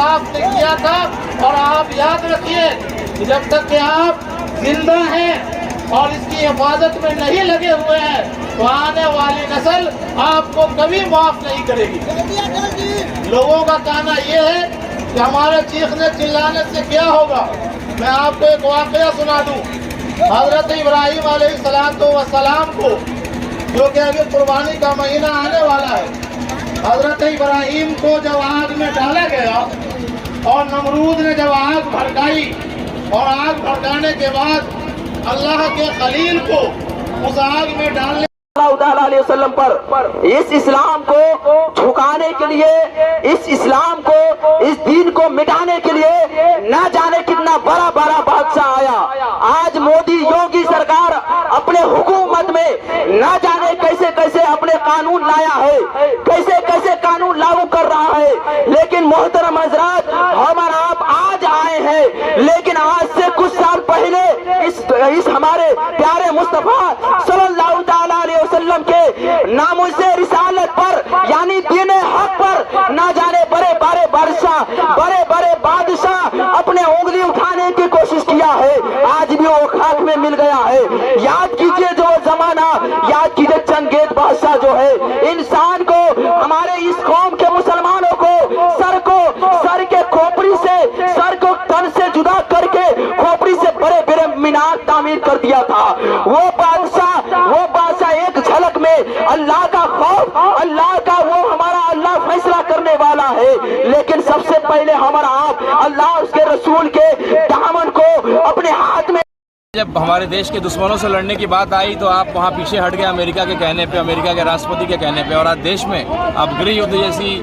बर्दाश्त नहीं किया था। और आप याद रखिए कि जब तक कि आप जिंदा हैं और इसकी हिफाजत में नहीं लगे हुए हैं तो आने वाली नस्ल आपको कभी माफ नहीं करेगी। लोगों का कहना यह है कि हमारे चीखने चिल्लाने से क्या होगा। मैं आपको एक वाकया सुना दूं। हजरत इब्राहिम अलैहिस्सलाम को, जो कि अभी कुर्बानी का महीना आने वाला है, हजरत इब्राहिम को जब आग में डाला गया और नमरूद ने जब आग भड़काई और आग भड़काने के बाद अल्लाह के खलील को उस आग में डालने वसल्लम पर इस इस्लाम को झुकाने के लिए, इस इस्लाम को, इस दीन को मिटाने के लिए न जाने कितना बड़ा बड़ा बादशाह आया। आज मोदी योगी सरकार अपने हुकूमत में न जाने कैसे कैसे अपने कानून लाया है, कैसे कैसे कानून लागू कर रहा है। लेकिन मोहतरम हजरात, हम और आप आज आए हैं, लेकिन आज से कुछ साल पहले इस हमारे प्यारे मुस्तफा सल्लल्लाहु अलैहि वसल्लम के नामों से रिसालत पर, यानी दीन हक पर ना जाने बड़े बड़े बादशाह अपने उंगली उठाने की कोशिश किया है। आज भी वो खाक में मिल गया है। याद कीजिए जो जमाना, याद कीजिए चंगेज बादशाह जो है, इंसान को, हमारे इस कौम के मुसलमानों को सर के खोपड़ी से, सर को तन से जुदा करके खोपड़ी से बड़े बड़े मीनार तामीर कर दिया था। वो बादशाह एक झलक में अल्लाह का खौफ, अल्लाह का, वो हमारा अल्लाह फैसला करने वाला है। लेकिन सबसे पहले हमारा आप अल्लाह उसके रसूल के दामन को अपने हाथ में। जब हमारे देश के दुश्मनों से लड़ने की बात आई तो आप वहाँ पीछे हट गए अमेरिका के कहने पे, अमेरिका के राष्ट्रपति के कहने पे, और आज देश में आप गृह युद्ध जैसी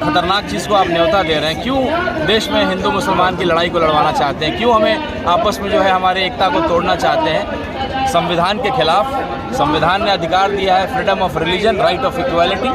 खतरनाक चीज़ को आप न्योता दे रहे हैं। क्यों देश में हिंदू मुसलमान की लड़ाई को लड़वाना चाहते हैं? क्यों हमें आपस में जो है हमारे एकता को तोड़ना चाहते हैं? संविधान के खिलाफ। संविधान ने अधिकार दिया है freedom of religion, right of equality,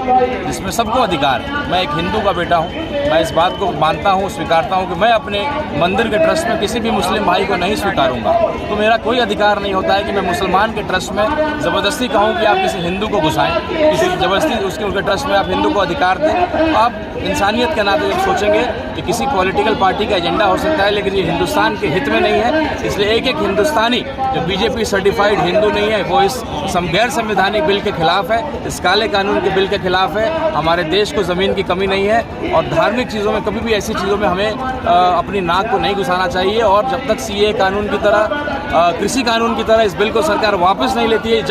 जिसमें सबको अधिकार। मैं एक हिंदू का बेटा हूँ, मैं इस बात को मानता हूँ, स्वीकारता हूँ कि मैं अपने मंदिर के ट्रस्ट में किसी भी मुस्लिम भाई को नहीं स्वीकारूंगा। तो मेरा कोई अधिकार नहीं होता है कि मैं मुसलमान के ट्रस्ट में ज़बरदस्ती कहूँ कि आप किसी हिंदू को घुसाएं, किसी ज़बरदस्ती उनके ट्रस्ट में आप हिंदू को अधिकार दें। आप इंसानियत के नाते जब सोचेंगे कि किसी पॉलिटिकल पार्टी का एजेंडा हो सकता है, लेकिन ये हिंदुस्तान के हित में नहीं है। इसलिए एक हिंदुस्तानी जो बीजेपी सर्टिफाइड हिंदू नहीं है, वो इस गैर संवैधानिक बिल के खिलाफ है, इस काले कानून के बिल के खिलाफ है। हमारे देश को ज़मीन की कमी नहीं है और धार्मिक चीज़ों में, कभी भी ऐसी चीज़ों में हमें अपनी नाक को नहीं घुसाना चाहिए। और जब तक सीए कानून की तरह, कृषि कानून की तरह इस बिल को सरकार वापस नहीं लेती है,